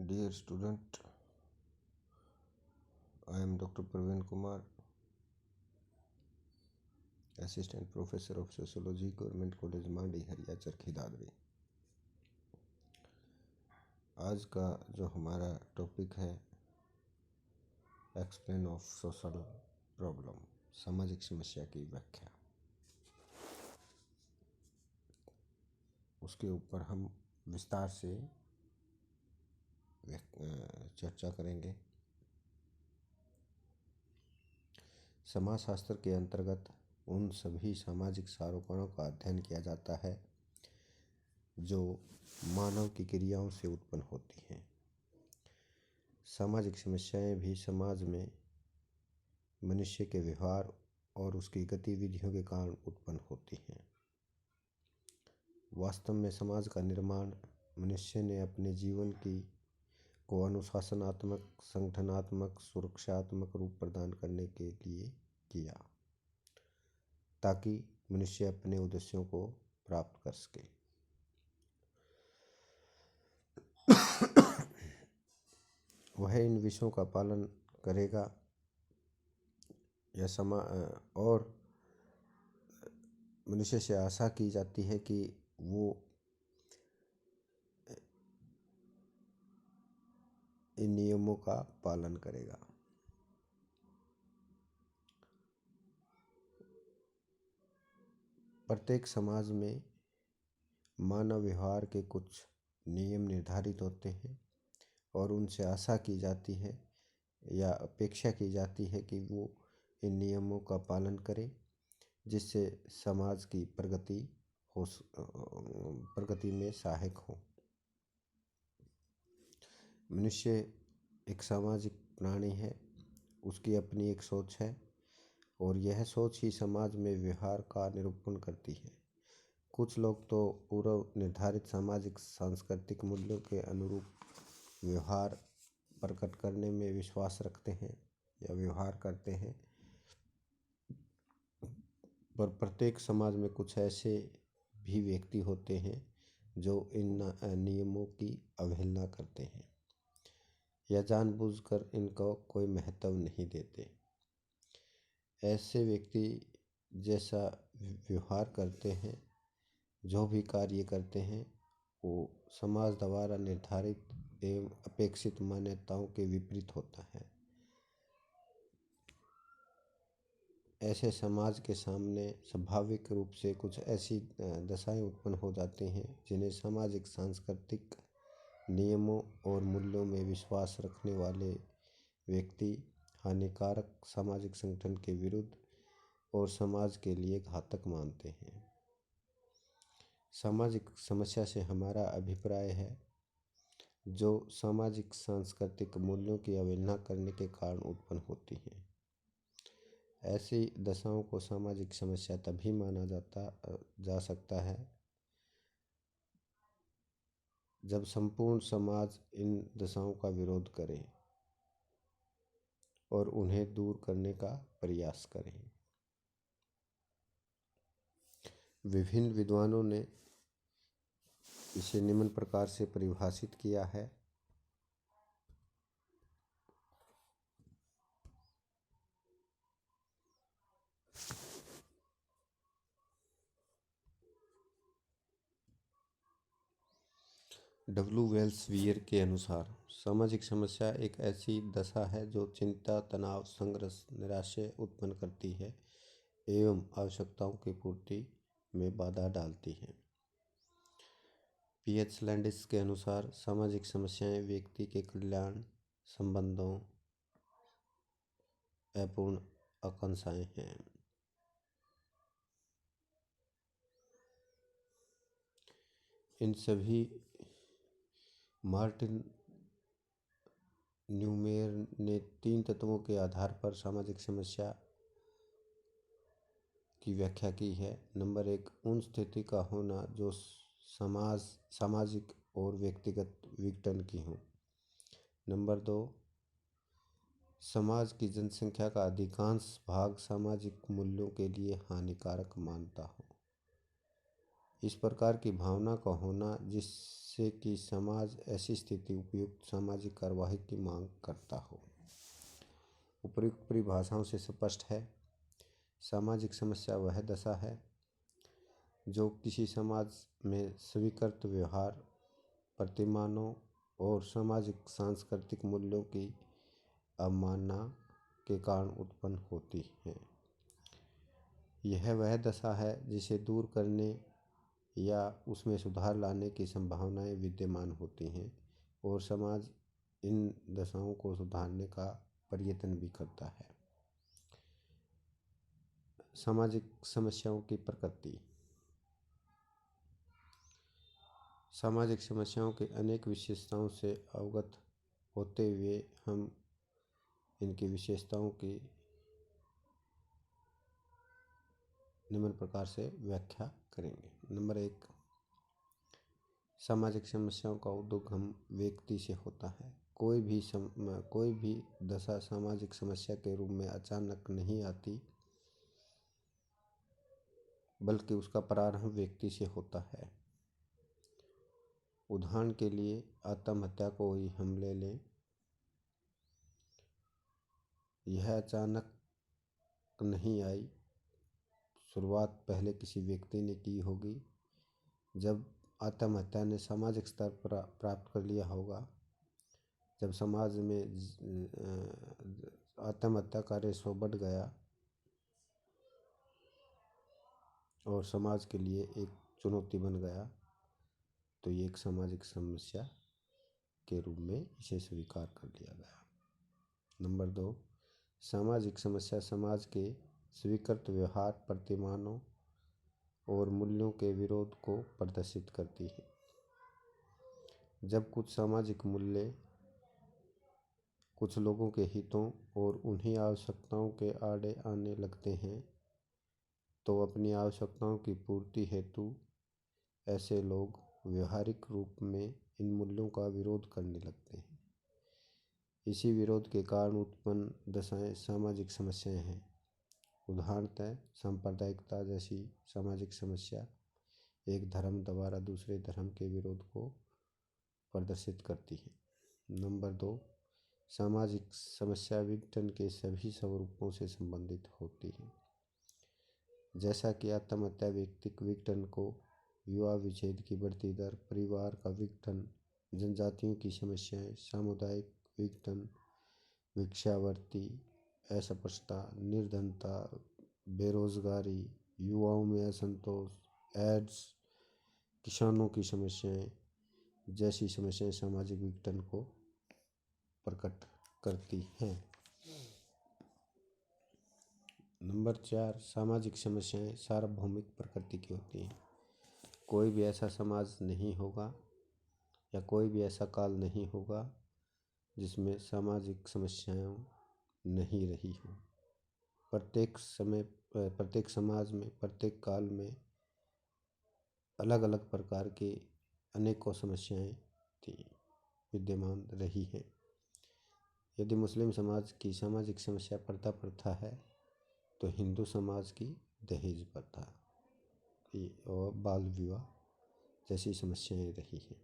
Dear student, I am Dr. Praveen Kumar, Assistant Professor of Sociology, Government College मांडी हरिया चरखी दादरी। आज का जो हमारा टॉपिक है एक्सप्लेन ऑफ सोशल प्रॉब्लम, सामाजिक समस्या की व्याख्या, उसके ऊपर हम विस्तार से चर्चा करेंगे। समाजशास्त्र के अंतर्गत उन सभी सामाजिक सारोकारों का अध्ययन किया जाता है जो मानव की क्रियाओं से उत्पन्न होती हैं। सामाजिक समस्याएं भी समाज में मनुष्य के व्यवहार और उसकी गतिविधियों के कारण उत्पन्न होती हैं। वास्तव में समाज का निर्माण मनुष्य ने अपने जीवन को अनुशासनात्मक, संगठनात्मक, सुरक्षात्मक रूप प्रदान करने के लिए किया ताकि मनुष्य अपने उद्देश्यों को प्राप्त कर सके। वह इन विषयों का पालन करेगा और मनुष्य से आशा की जाती है कि वो इन नियमों का पालन करेगा। प्रत्येक समाज में मानव व्यवहार के कुछ नियम निर्धारित होते हैं और उनसे आशा की जाती है या अपेक्षा की जाती है कि वो इन नियमों का पालन करें, जिससे समाज की प्रगति में सहायक हो। मनुष्य एक सामाजिक प्राणी है, उसकी अपनी एक सोच है और यह सोच ही समाज में व्यवहार का निरूपण करती है। कुछ लोग तो पूर्व निर्धारित सामाजिक सांस्कृतिक मूल्यों के अनुरूप व्यवहार प्रकट करने में विश्वास रखते हैं या व्यवहार करते हैं, पर प्रत्येक समाज में कुछ ऐसे भी व्यक्ति होते हैं जो इन नियमों की अवहेलना करते हैं या जानबूझकर इनको कोई महत्व नहीं देते। ऐसे व्यक्ति जैसा व्यवहार करते हैं, जो भी कार्य करते हैं, वो समाज द्वारा निर्धारित एवं अपेक्षित मान्यताओं के विपरीत होता है। ऐसे समाज के सामने स्वाभाविक रूप से कुछ ऐसी दशाएं उत्पन्न हो जाती हैं जिन्हें सामाजिक सांस्कृतिक नियमों और मूल्यों में विश्वास रखने वाले व्यक्ति हानिकारक सामाजिक संगठन के विरुद्ध और समाज के लिए घातक मानते हैं। सामाजिक समस्या से हमारा अभिप्राय है जो सामाजिक सांस्कृतिक मूल्यों की अवहेलना करने के कारण उत्पन्न होती है। ऐसी दशाओं को सामाजिक समस्या तभी माना जा सकता है जब संपूर्ण समाज इन दशाओं का विरोध करे और उन्हें दूर करने का प्रयास करे। विभिन्न विद्वानों ने इसे निम्न प्रकार से परिभाषित किया है। डब्ल्यू वेल्स वियर के अनुसार सामाजिक समस्या एक ऐसी दशा है जो चिंता, तनाव, संघर्ष, निराशा उत्पन्न करती है एवं आवश्यकताओं की पूर्ति में बाधा डालती है। पीएच लैंडिस के अनुसार सामाजिक समस्याएं व्यक्ति के कल्याण, संबंधों, अपूर्ण आकांक्षाएं हैं। इन सभी मार्टिन न्यूमेयर ने 3 तत्वों के आधार पर सामाजिक समस्या की व्याख्या की है। नंबर 1, उन स्थिति का होना जो सामाजिक और व्यक्तिगत विघटन की हो। नंबर 2, समाज की जनसंख्या का अधिकांश भाग सामाजिक मूल्यों के लिए हानिकारक मानता हो। इस प्रकार की भावना का होना जिससे जिससे कि समाज ऐसी स्थिति उपयुक्त सामाजिक कार्यवाही की मांग करता हो। उपयुक्त परिभाषाओं से स्पष्ट है, सामाजिक समस्या वह दशा है जो किसी समाज में स्वीकृत व्यवहार, प्रतिमानों और सामाजिक सांस्कृतिक मूल्यों की अवमानना के कारण उत्पन्न होती है। यह वह दशा है जिसे दूर करने या उसमें सुधार लाने की संभावनाएं विद्यमान होती हैं और समाज इन दशाओं को सुधारने का प्रयत्न भी करता है। सामाजिक समस्याओं की प्रकृति। सामाजिक समस्याओं की अनेक विशेषताओं से अवगत होते हुए हम इनकी विशेषताओं की निम्न प्रकार से व्याख्या करेंगे। नंबर 1, सामाजिक समस्याओं का उद्गम व्यक्ति से होता है। कोई भी दशा सामाजिक समस्या के रूप में अचानक नहीं आती, बल्कि उसका प्रारंभ व्यक्ति से होता है। उदाहरण के लिए आत्महत्या को ही हम ले लें। यह अचानक नहीं आई, शुरुआत पहले किसी व्यक्ति ने की होगी। जब आत्महत्या ने सामाजिक स्तर पर प्राप्त कर लिया होगा, जब समाज में आत्महत्या का रेशो बढ़ गया और समाज के लिए एक चुनौती बन गया, तो ये एक सामाजिक समस्या के रूप में इसे स्वीकार कर लिया गया। नंबर 2, सामाजिक समस्या समाज के स्वीकृत व्यवहार, प्रतिमानों और मूल्यों के विरोध को प्रदर्शित करती है। जब कुछ सामाजिक मूल्य कुछ लोगों के हितों और उन्हीं आवश्यकताओं के आड़े आने लगते हैं, तो अपनी आवश्यकताओं की पूर्ति हेतु ऐसे लोग व्यवहारिक रूप में इन मूल्यों का विरोध करने लगते हैं। इसी विरोध के कारण उत्पन्न दशाएं सामाजिक समस्याएं हैं। उदाहरणतः सांप्रदायिकता जैसी सामाजिक समस्या एक धर्म द्वारा दूसरे धर्म के विरोध को प्रदर्शित करती है। नंबर 2, सामाजिक समस्या विघटन के सभी स्वरूपों से संबंधित होती है। जैसा कि आत्महत्या व्यक्तिक विघटन को, विवाह विच्छेद की बढ़ती दर, परिवार का विघटन, जनजातियों की समस्याएं, सामुदायिक विघटन, भिक्षावृत्ति, अस्पृश्यता, निर्धनता, बेरोजगारी, युवाओं में असंतोष, एड्स, किसानों की समस्याएं जैसी समस्याएं सामाजिक विघटन को प्रकट करती हैं। नंबर 4, सामाजिक समस्याएं सार्वभौमिक प्रकृति की होती हैं। कोई भी ऐसा समाज नहीं होगा या कोई भी ऐसा काल नहीं होगा जिसमें सामाजिक समस्याएं नहीं रही हो। प्रत्येक समाज में, प्रत्येक काल में अलग अलग प्रकार की अनेकों समस्याएं विद्यमान रही हैं। यदि मुस्लिम समाज की सामाजिक समस्या पर्दा प्रथा है, तो हिंदू समाज की दहेज प्रथा और बाल विवाह जैसी समस्याएं रही हैं।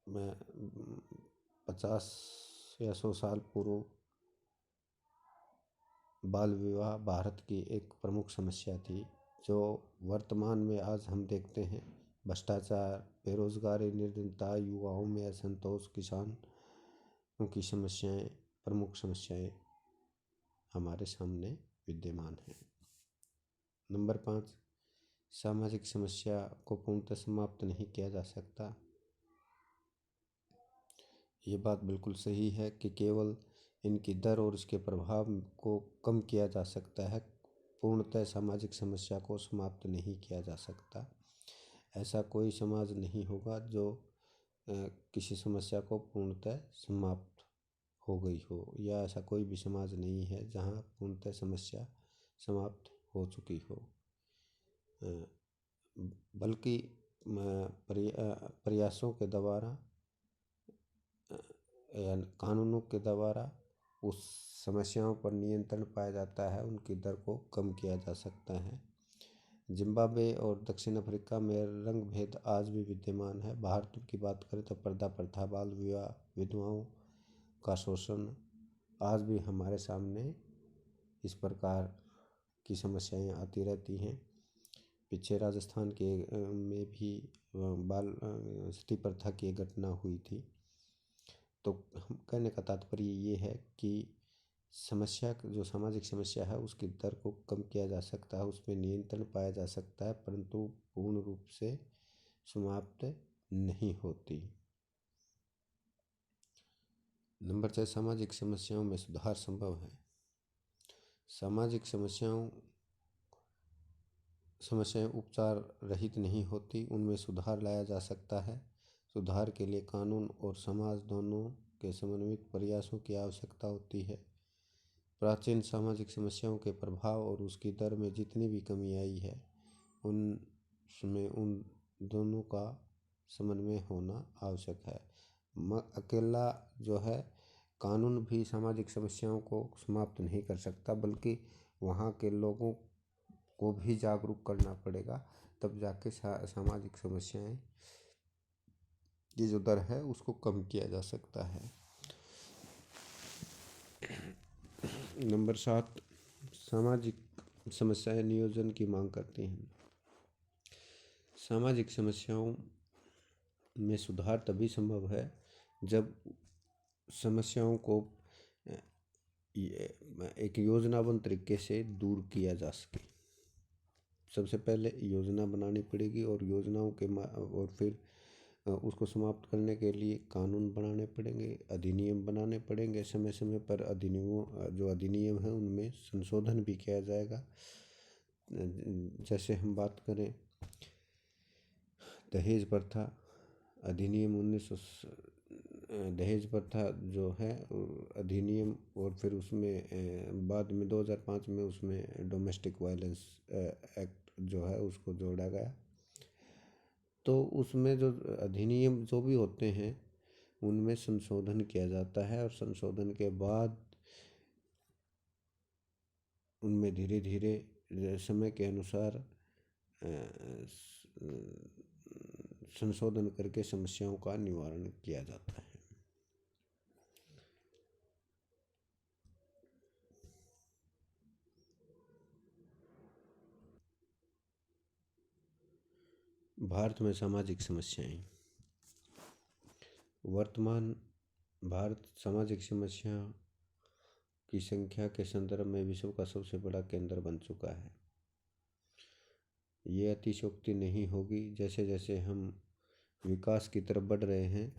मैं 50 या 100 साल पूर्व बाल विवाह भारत की एक प्रमुख समस्या थी, जो वर्तमान में आज हम देखते हैं। भ्रष्टाचार, बेरोजगारी, निर्धनता, युवाओं में असंतोष, किसानों की समस्याएं प्रमुख समस्याएं हमारे सामने विद्यमान हैं। नंबर 5, सामाजिक समस्या को पूर्णतः समाप्त नहीं किया जा सकता। ये बात बिल्कुल सही है कि केवल इनकी दर और इसके प्रभाव को कम किया जा सकता है, पूर्णतः सामाजिक समस्या को समाप्त नहीं किया जा सकता। ऐसा कोई समाज नहीं होगा जो किसी समस्या को पूर्णतः समाप्त हो गई हो, या ऐसा कोई भी समाज नहीं है जहाँ पूर्णतः समस्या समाप्त हो चुकी हो, बल्कि प्रयासों के द्वारा या कानूनों के द्वारा उस समस्याओं पर नियंत्रण पाया जाता है, उनकी दर को कम किया जा सकता है। जिम्बाब्वे और दक्षिण अफ्रीका में रंग भेद आज भी विद्यमान है। भारत की बात करें तो पर्दा प्रथा, बाल विवाह, विधवाओं का शोषण आज भी हमारे सामने इस प्रकार की समस्याएं आती रहती हैं। पीछे राजस्थान के में भी बाल सती प्रथा की एक घटना हुई थी। तो हम कहने का तात्पर्य ये है कि समस्या, जो सामाजिक समस्या है, उसकी दर को कम किया जा सकता है, उसमें नियंत्रण पाया जा सकता है, परंतु पूर्ण रूप से समाप्त नहीं होती। नंबर 4, सामाजिक समस्याओं में सुधार संभव है। सामाजिक समस्याएं उपचार रहित नहीं होती, उनमें सुधार लाया जा सकता है। सुधार के लिए कानून और समाज दोनों के समन्वित प्रयासों की आवश्यकता होती है। प्राचीन सामाजिक समस्याओं के प्रभाव और उसकी दर में जितनी भी कमी आई है, उनमें उन दोनों का समन्वय होना आवश्यक है। अकेला जो है कानून भी सामाजिक समस्याओं को समाप्त नहीं कर सकता, बल्कि वहाँ के लोगों को भी जागरूक करना पड़ेगा, तब जाके सामाजिक समस्याएं की जो दर है उसको कम किया जा सकता है। नंबर 7, सामाजिक समस्याएं नियोजन की मांग करती हैं। सामाजिक समस्याओं में सुधार तभी संभव है जब समस्याओं को एक योजनाबद्ध तरीके से दूर किया जा सके। सबसे पहले योजना बनानी पड़ेगी और योजनाओं के और फिर उसको समाप्त करने के लिए कानून बनाने पड़ेंगे, अधिनियम बनाने पड़ेंगे। समय समय पर अधिनियम है उनमें संशोधन भी किया जाएगा। जैसे हम बात करें दहेज प्रथा अधिनियम 1900, दहेज प्रथा जो है अधिनियम, और फिर उसमें बाद में 2005 में उसमें डोमेस्टिक वायलेंस एक्ट जो है उसको जोड़ा गया। तो उसमें जो अधिनियम जो भी होते हैं उनमें संशोधन किया जाता है, और संशोधन के बाद उनमें धीरे धीरे समय के अनुसार संशोधन करके समस्याओं का निवारण किया जाता है। भारत में सामाजिक समस्याएं। वर्तमान भारत सामाजिक समस्या की संख्या के संदर्भ में विश्व का सबसे बड़ा केंद्र बन चुका है। ये अतिशयोक्ति नहीं होगी। जैसे जैसे हम विकास की तरफ बढ़ रहे हैं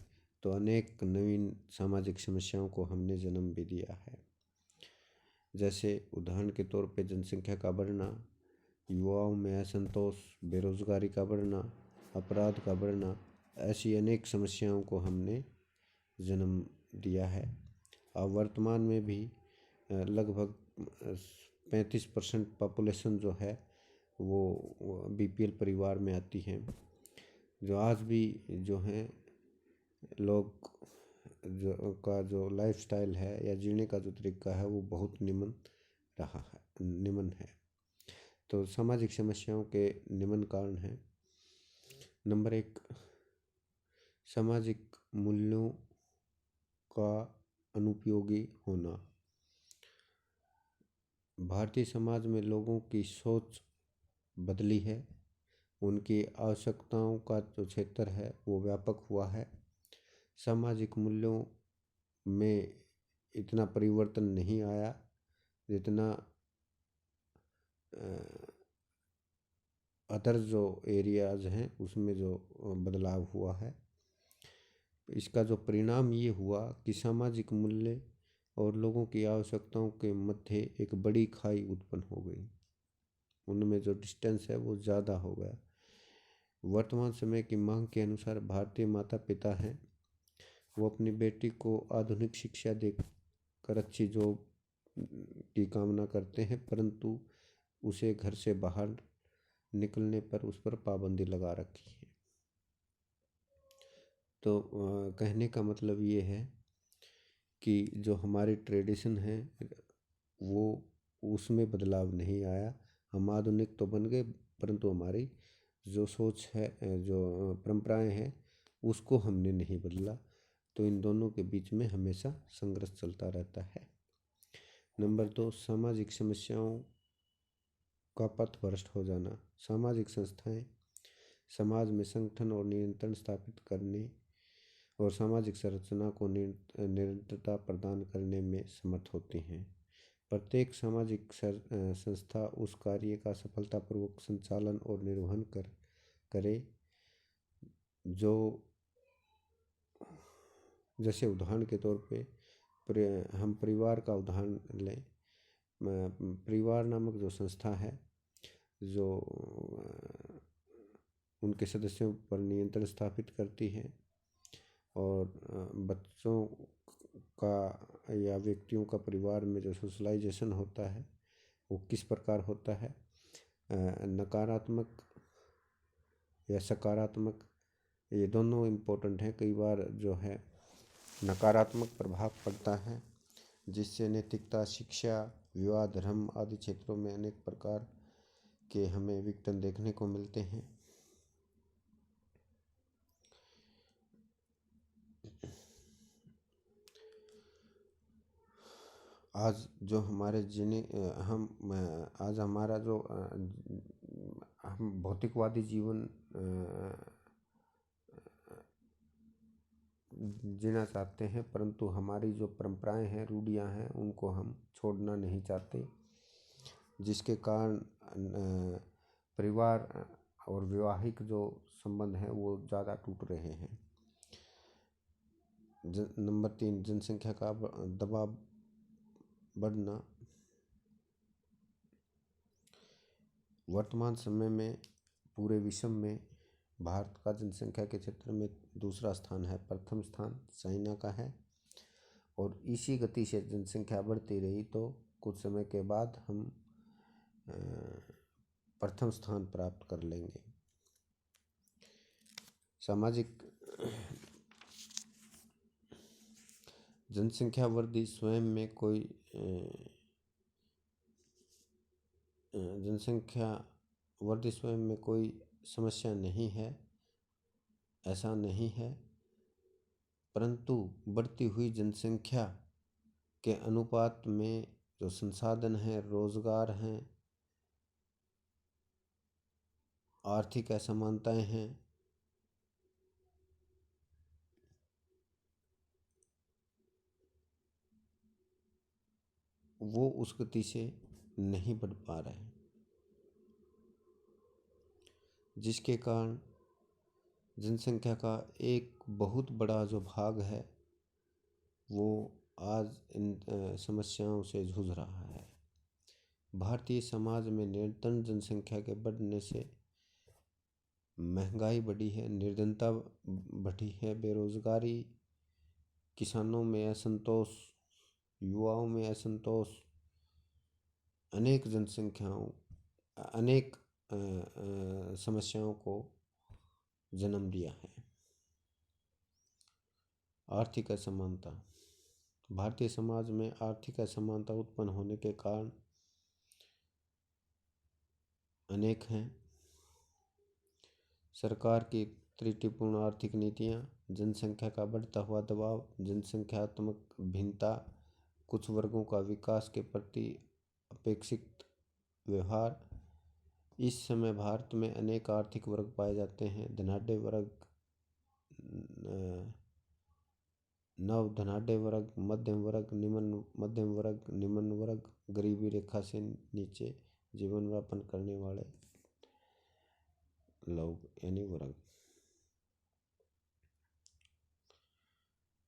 तो अनेक नवीन सामाजिक समस्याओं को हमने जन्म भी दिया है। जैसे उदाहरण के तौर पे जनसंख्या का बढ़ना, युवाओं में असंतोष, बेरोजगारी का बढ़ना, अपराध का बढ़ना, ऐसी अनेक समस्याओं को हमने जन्म दिया है। अब वर्तमान में भी लगभग 35% पॉपुलेशन जो है वो बीपीएल परिवार में आती है। जो आज भी जो हैं लोग जो लाइफस्टाइल है या जीने का जो तरीका है वो बहुत निम्न है। तो सामाजिक समस्याओं के निम्न कारण हैं। नंबर 1, सामाजिक मूल्यों का अनुपयोगी होना। भारतीय समाज में लोगों की सोच बदली है, उनकी आवश्यकताओं का जो क्षेत्र है वो व्यापक हुआ है। सामाजिक मूल्यों में इतना परिवर्तन नहीं आया जितना अदर जो एरियाज हैं उसमें जो बदलाव हुआ है। इसका जो परिणाम ये हुआ कि सामाजिक मूल्य और लोगों की आवश्यकताओं के मध्य एक बड़ी खाई उत्पन्न हो गई, उनमें जो डिस्टेंस है वो ज़्यादा हो गया। वर्तमान समय की मांग के अनुसार भारतीय माता पिता हैं वो अपनी बेटी को आधुनिक शिक्षा देकर अच्छी जॉब की कामना करते हैं, परंतु उसे घर से बाहर निकलने पर उस पर पाबंदी लगा रखी है। तो कहने का मतलब ये है कि जो हमारी ट्रेडिशन है वो उसमें बदलाव नहीं आया। हम आधुनिक तो बन गए, परंतु हमारी जो सोच है, जो परंपराएं हैं, उसको हमने नहीं बदला। तो इन दोनों के बीच में हमेशा संघर्ष चलता रहता है। नंबर 2, सामाजिक समस्याओं का पथभ्रष्ट हो जाना। सामाजिक संस्थाएं समाज में संगठन और नियंत्रण स्थापित करने और सामाजिक संरचना को निरंतरता प्रदान करने में समर्थ होती हैं। प्रत्येक सामाजिक संस्था उस कार्य का सफलतापूर्वक संचालन और निर्वहन करे जो, जैसे उदाहरण के तौर पे हम परिवार का उदाहरण लें। परिवार नामक जो संस्था है, जो उनके सदस्यों पर नियंत्रण स्थापित करती है और बच्चों का या व्यक्तियों का परिवार में जो सोशलाइजेशन होता है वो किस प्रकार होता है, नकारात्मक या सकारात्मक, ये दोनों इम्पोर्टेंट हैं। कई बार जो है नकारात्मक प्रभाव पड़ता है, जिससे नैतिकता, शिक्षा, विवाह, धर्म आदि क्षेत्रों में अनेक प्रकार के हमें विघटन देखने को मिलते हैं। आज जो हमारे आज हमारा जो हम भौतिकवादी जीवन जीना चाहते हैं, परंतु हमारी जो परंपराएं हैं, रूढ़ियां हैं, उनको हम छोड़ना नहीं चाहते, जिसके कारण परिवार और वैवाहिक जो संबंध हैं वो ज़्यादा टूट रहे हैं। नंबर 3, जनसंख्या का दबाव बढ़ना। वर्तमान समय में पूरे विश्व में भारत का जनसंख्या के क्षेत्र में दूसरा स्थान है, प्रथम स्थान चाइना का है। और इसी गति से जनसंख्या बढ़ती रही तो कुछ समय के बाद हम प्रथम स्थान प्राप्त कर लेंगे। सामाजिक जनसंख्या वृद्धि स्वयं में कोई समस्या नहीं है, ऐसा नहीं है, परंतु बढ़ती हुई जनसंख्या के अनुपात में जो संसाधन हैं, रोजगार हैं, आर्थिक असमानताएं हैं, वो उस गति से नहीं बढ़ पा रहे हैं, जिसके कारण जनसंख्या का एक बहुत बड़ा जो भाग है वो आज इन समस्याओं से जूझ रहा है। भारतीय समाज में निरंतर जनसंख्या के बढ़ने से महंगाई बढ़ी है, निर्धनता बढ़ी है, बेरोजगारी, किसानों में असंतोष, युवाओं में असंतोष, अनेक समस्याओं को जन्म दिया है। आर्थिक असमानता। भारतीय समाज में आर्थिक असमानता उत्पन्न होने के कारण अनेक हैं। सरकार की त्रुटिपूर्ण आर्थिक नीतियां, जनसंख्या का बढ़ता हुआ दबाव, जनसंख्यात्मक भिन्नता, कुछ वर्गों का विकास के प्रति अपेक्षित व्यवहार। इस समय भारत में अनेक आर्थिक वर्ग पाए जाते हैं। धनाढ्य वर्ग, नव धनाढ्य वर्ग, मध्यम वर्ग, निम्न मध्यम वर्ग, निम्न वर्ग, गरीबी रेखा से नीचे जीवन यापन करने वाले लोग यानी वर्ग।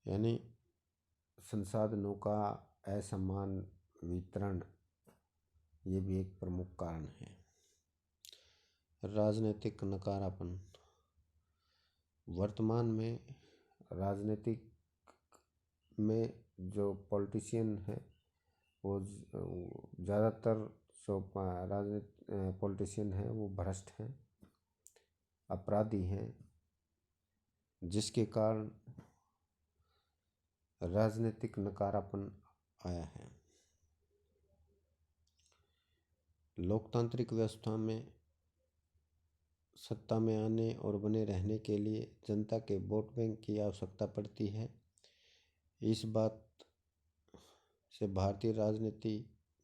यानी संसाधनों का असमान वितरण, ये भी एक प्रमुख कारण है। राजनीतिक नकारापन। वर्तमान में राजनीतिक में जो पॉलिटिशियन है वो ज़्यादातर जो पॉलिटिशियन हैं वो भ्रष्ट हैं, अपराधी हैं, जिसके कारण राजनीतिक नकारापन आया है। लोकतांत्रिक व्यवस्था में सत्ता में आने और बने रहने के लिए जनता के वोट बैंक की आवश्यकता पड़ती है। इस बात से भारतीय राजनीति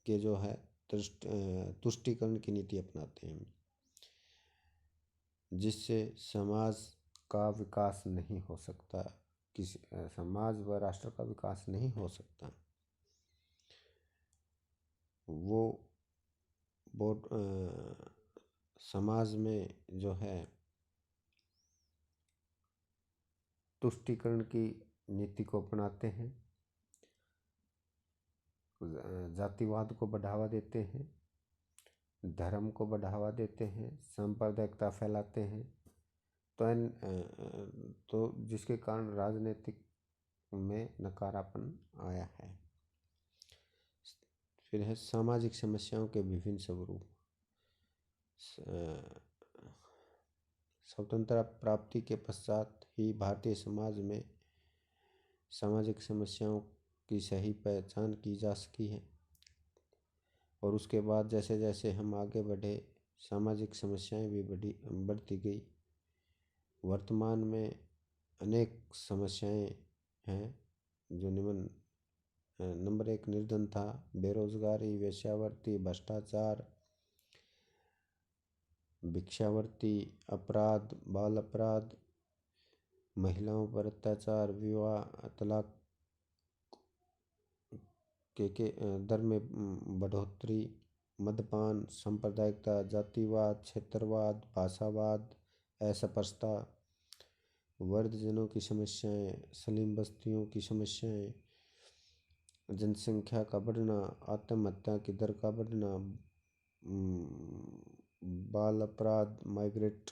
के जो है तुष्टीकरण की नीति अपनाते हैं, जिससे समाज का विकास नहीं हो सकता, किसी समाज व राष्ट्र का विकास नहीं हो सकता। वो वोट समाज में जो है तुष्टीकरण की नीति को अपनाते हैं, जातिवाद को बढ़ावा देते हैं, धर्म को बढ़ावा देते हैं, सांप्रदायिकता फैलाते हैं। तो जिसके कारण राजनीतिक में नकारापन आया है। फिर है सामाजिक समस्याओं के विभिन्न स्वरूप। स्वतंत्रता प्राप्ति के पश्चात ही भारतीय समाज में सामाजिक समस्याओं की सही पहचान की जा सकी है, और उसके बाद जैसे जैसे हम आगे बढ़े सामाजिक समस्याएं भी बढ़ती गई। वर्तमान में अनेक समस्याएं हैं जो नंबर 1 निर्धनता, बेरोजगारी, वेश्यावृत्ति, भ्रष्टाचार, भिक्षावृत्ति, अपराध, बाल अपराध, महिलाओं पर अत्याचार, विवाह तलाक के दर में बढ़ोतरी, मद्यपान, सांप्रदायिकता, जातिवाद, क्षेत्रवाद, भाषावाद, असस्पृश्यता, वृद्धजनों की समस्याएं, स्लिम बस्तियों की समस्याएं, जनसंख्या का बढ़ना, आत्महत्या की दर का बढ़ना, बाल अपराध, माइग्रेट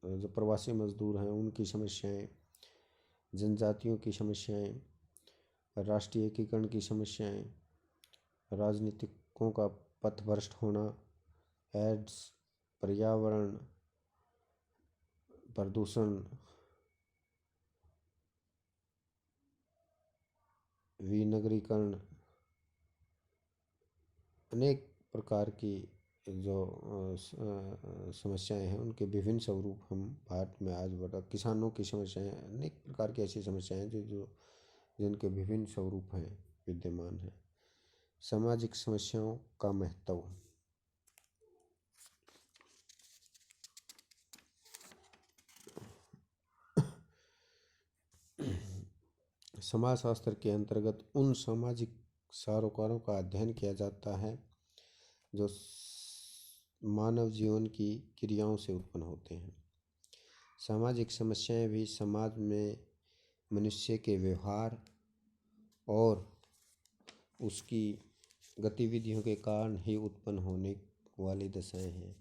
जो प्रवासी मजदूर हैं उनकी समस्याएं, जनजातियों की समस्याएं, राष्ट्रीय एकीकरण की समस्याएं, राजनीतिकों का पथभ्रष्ट होना, एड्स, पर्यावरण प्रदूषण, विनगरीकरण, अनेक प्रकार की जो समस्याएं हैं उनके विभिन्न स्वरूप हम भारत में आज बढ़ा। किसानों की समस्याएं, अनेक प्रकार की ऐसी समस्याएं हैं जिनके विभिन्न स्वरूप हैं, विद्यमान हैं। सामाजिक समस्याओं का महत्व। समाजशास्त्र के अंतर्गत उन सामाजिक सरोकारों का अध्ययन किया जाता है जो मानव जीवन की क्रियाओं से उत्पन्न होते हैं। सामाजिक समस्याएं भी समाज में मनुष्य के व्यवहार और उसकी गतिविधियों के कारण ही उत्पन्न होने वाली दशाएं हैं।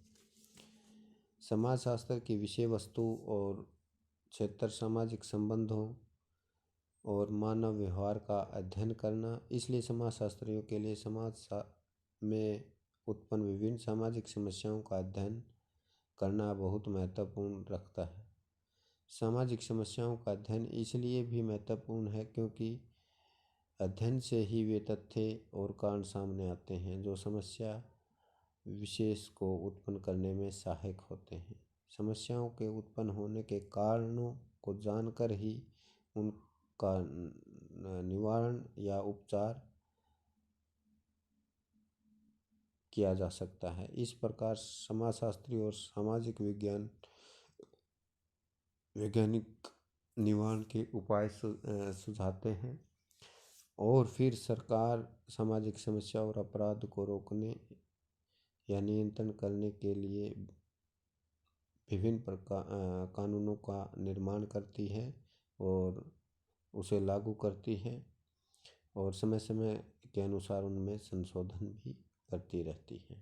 समाजशास्त्र की विषय वस्तु और क्षेत्र सामाजिक संबंधों और मानव व्यवहार का अध्ययन करना। इसलिए समाजशास्त्रियों के लिए समाज में उत्पन्न विभिन्न सामाजिक समस्याओं का अध्ययन करना बहुत महत्वपूर्ण रखता है। सामाजिक समस्याओं का अध्ययन इसलिए भी महत्वपूर्ण है क्योंकि अध्ययन से ही वे तथ्य और कारण सामने आते हैं जो समस्या विशेष को उत्पन्न करने में सहायक होते हैं। समस्याओं के उत्पन्न होने के कारणों को जानकर ही उनका निवारण या उपचार किया जा सकता है। इस प्रकार समाजशास्त्री और सामाजिक वैज्ञानिक निवारण के उपाय सुझाते हैं, और फिर सरकार सामाजिक समस्या और अपराध को रोकने या नियंत्रण करने के लिए विभिन्न प्रकार कानूनों का निर्माण करती है और उसे लागू करती है, और समय समय के अनुसार उनमें संशोधन भी करती रहती है।